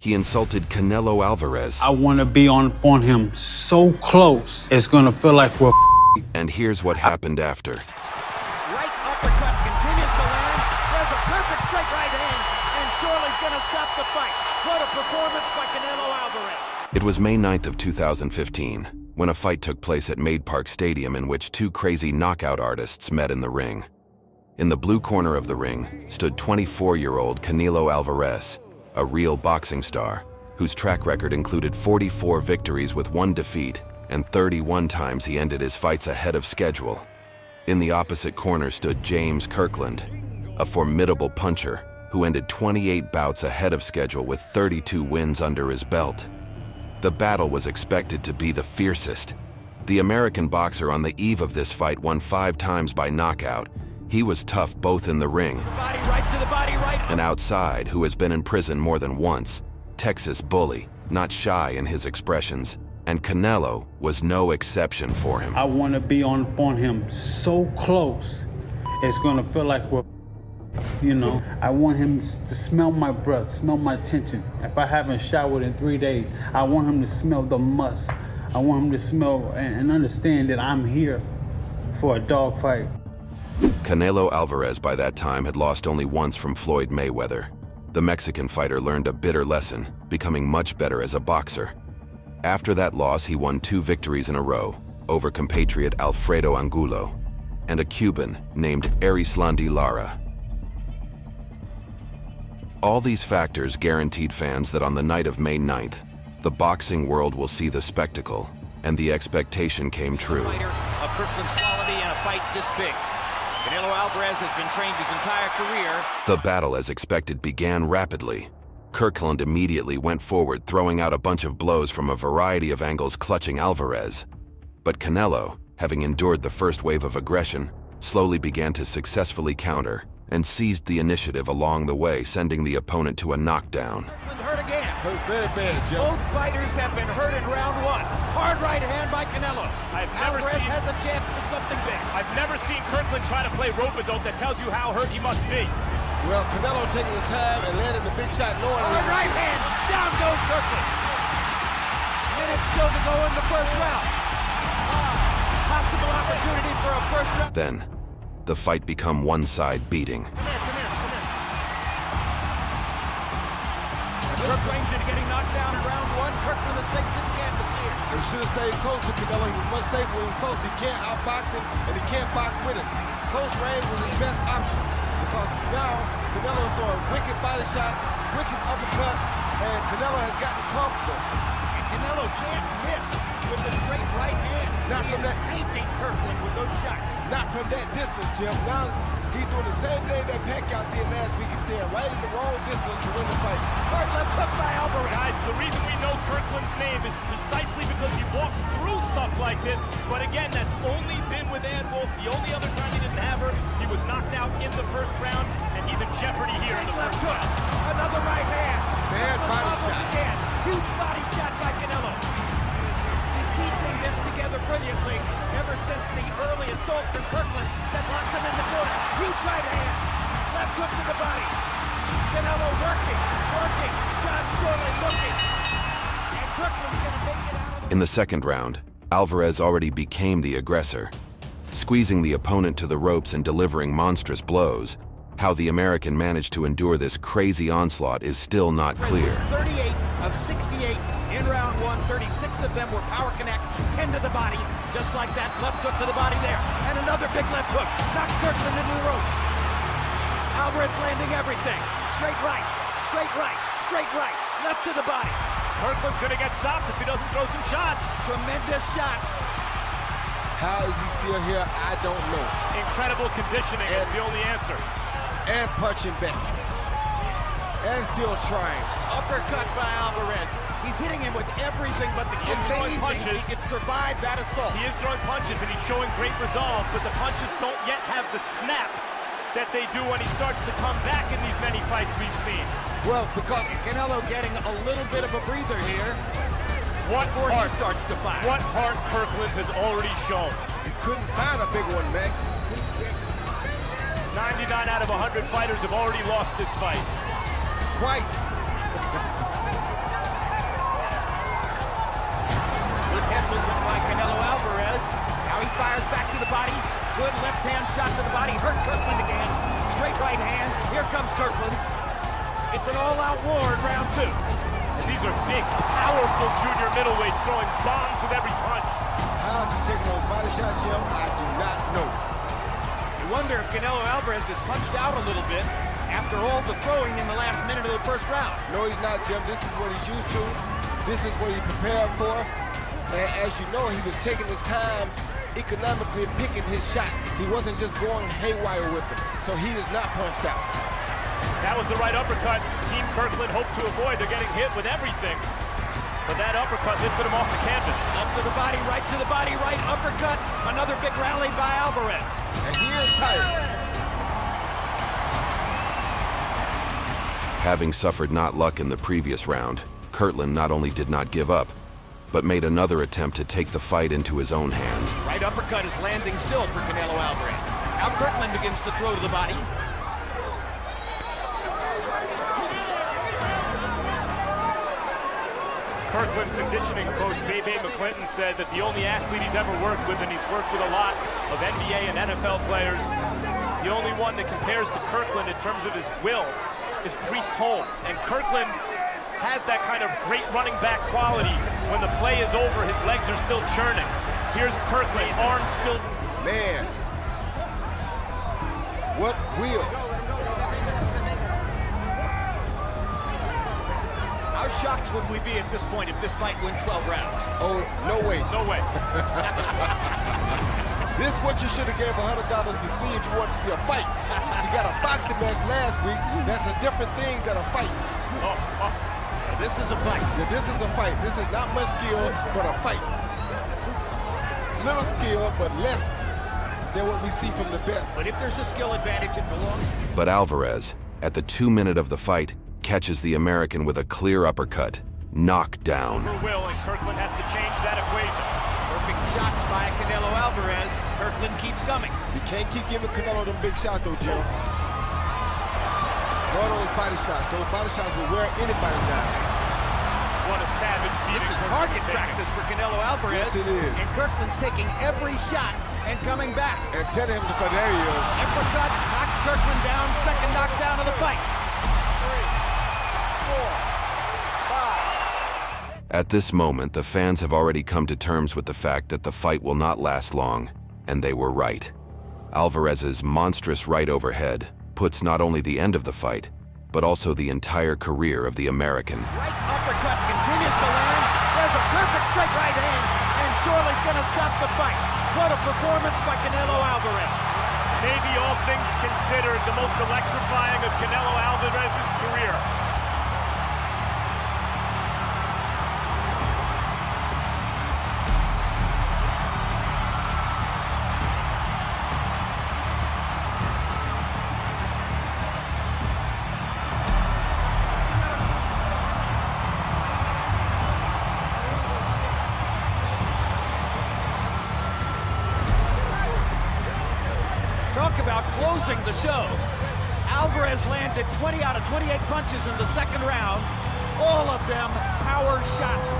he insulted Canelo Alvarez. I want to be on him so close, it's going to feel like we're And here's what happened after. Right uppercut continues to land. There's a perfect straight right hand, and Shirley's going to stop the fight. What a performance by Canelo Alvarez. It was May 9th of 2015, when a fight took place at Maid Park Stadium in which two crazy knockout artists met in the ring. In the blue corner of the ring stood 24-year-old Canelo Alvarez, a real boxing star, whose track record included 44 victories with 1 defeat, and 31 times he ended his fights ahead of schedule. In the opposite corner stood James Kirkland, a formidable puncher who ended 28 bouts ahead of schedule with 32 wins under his belt. The battle was expected to be the fiercest. The American boxer on the eve of this fight won 5 times by knockout. He was tough both in the ring and outside, who has been in prison more than once. Texas bully, not shy in his expressions, and Canelo was no exception for him. I want to be on him so close, it's going to feel like we're, I want him to smell my breath, smell my tension. If I haven't showered in 3 days, I want him to smell the musk. I want him to smell and understand that I'm here for a dog fight. Canelo Alvarez by that time had lost only once from Floyd Mayweather. The Mexican fighter learned a bitter lesson, becoming much better as a boxer. After that loss, he won 2 victories in a row over compatriot Alfredo Angulo and a Cuban named Erislandy Lara. All these factors guaranteed fans that on the night of May 9th, the boxing world will see the spectacle, and the expectation came true. Fighter of Kirkland's quality and a fight this big. Canelo Alvarez has been trained his entire career. The battle, as expected, began rapidly. Kirkland immediately went forward, throwing out a bunch of blows from a variety of angles, clutching Alvarez. But Canelo, having endured the first wave of aggression, slowly began to successfully counter and seized the initiative along the way, sending the opponent to a knockdown. Kirkland hurt again. Hurt very bad, Jim. Both fighters have been hurt in round 1. Hard right hand by Canelo. Alvarez has a chance for something big. I've never seen Kirkland try to play rope-a-dope. That tells you how hurt he must be. Well, Canelo taking his time and landing the big shot, knowing Hard right hand. Down goes Kirkland. Minutes still to go in the first round. Possible opportunity for a first round. Then, the fight become one-side beating. Come in. Strange into getting knocked down in round 1. Kirkland has taken the canvas here. They should have stayed close to Canelo. He was much safer when he was close. He can't outbox him, and he can't box with him. Close range was his best option, because now Canelo is throwing wicked body shots, wicked uppercuts, and Canelo has gotten comfortable. And Canelo can't miss with the straight right hand. Not from that. Painting Kirkland with those shots. Not from that distance, Jim. Now he's doing the same thing that Pacquiao did last week. He's staying right in the wrong distance to win the fight. Hard left hook by Alvarez. Guys, the reason we know Kirkland's name is precisely because he walks through stuff like this. But again, that's only been with Ann Wolfe. The only other time he didn't have her, he was knocked out in the first round, and he's in jeopardy here in the Left first hook. round. Another right hand. Bad body shot. Again. Huge body shot by Canelo. He's piecing this together brilliantly ever since the early assault from Kirkland that locked him in the corner. Huge right hand. Left hook to the body. Canelo working. John Shirley looking. And Kirkland's going to make it out of the... In the second round, Alvarez already became the aggressor, squeezing the opponent to the ropes and delivering monstrous blows. How the American managed to endure this crazy onslaught is still not clear. 38 of 68 in round 1. 36 of them were power connects. 10 to the body. Just like that. Left hook to the body there. And another big left hook. Knocks Kirkland into the ropes. Alvarez landing everything. Straight right. Left to the body. Kirkland's going to get stopped if he doesn't throw some shots. Tremendous shots. How is he still here? I don't know. Incredible conditioning is the only answer. And punching back. And still trying. Uppercut by Alvarez. He's hitting him with everything but the He is throwing amazing punches. he can survive that assault. He is throwing punches, and he's showing great resolve, but the punches don't yet have the snap that they do when he starts to come back in these many fights we've seen. Well, because Canelo getting a little bit of a breather here Before he starts to fire. What heart Kirkland has already shown. you couldn't find a big one, Max. 99 out of 100 fighters have already lost this fight. Twice. too. And these are big, powerful junior middleweights throwing bombs with every punch. How is he taking those body shots, Jim? I do not know. You wonder if Canelo Alvarez is punched out a little bit after all the throwing in the last minute of the first round. No, he's not, Jim. This is what he's used to. This is what he prepared for. And as you know, he was taking his time economically picking his shots. He wasn't just going haywire with them. So he is not punched out. That was the right uppercut Team Kirkland hoped to avoid. They're getting hit with everything. But that uppercut lifted him off the canvas. Up to the body, right uppercut. Another big rally by Alvarez. And he is tired. Having suffered not luck in the previous round, Kirkland not only did not give up, but made another attempt to take the fight into his own hands. Right uppercut is landing still for Canelo Alvarez. Now Kirkland begins to throw to the body. Kirkland's conditioning coach, J.B. McClinton, said that the only athlete he's ever worked with, and he's worked with a lot of NBA and NFL players, the only one that compares to Kirkland in terms of his will is Priest Holmes. And Kirkland has that kind of great running back quality. When the play is over, his legs are still churning. Here's Kirkland, arms still... Man, what will? How shocked would we be at this point if this fight went 12 rounds? Oh, no way. No way. This is what you should have gave $100 to see if you want to see a fight. You got a boxing match last week. That's a different thing than a fight. This is a fight. Yeah, this is a fight. This is not much skill, but a fight. Little skill, but less than what we see from the best. But if there's a skill advantage, it belongs. But Alvarez, at the 2 minute of the fight, catches the American with a clear uppercut, knockdown. Will, and Kirkland has to change that equation. Perfect shots by Canelo Alvarez. Kirkland keeps coming. You can't keep giving Canelo them big shots, though, Jim. All those body shots. Those body shots will wear anybody down. What a savage beating. This is target practice for Canelo Alvarez. Yes, it is. And Kirkland's taking every shot and coming back. And tell him to cut areas. Uppercut knocks Kirkland down. Second knockdown of the fight. 3, 4, 5. At this moment, the fans have already come to terms with the fact that the fight will not last long, and they were right. Alvarez's monstrous right overhead puts not only the end of the fight, but also the entire career of the American. Right uppercut continues to land. There's a perfect straight right hand, and surely's going to stop the fight. What a performance by Canelo Alvarez. Maybe all things considered, the most electrifying of Canelo Alvarez's career. Talk about closing the show. Alvarez landed 20 out of 28 punches in the second round. All of them power shots.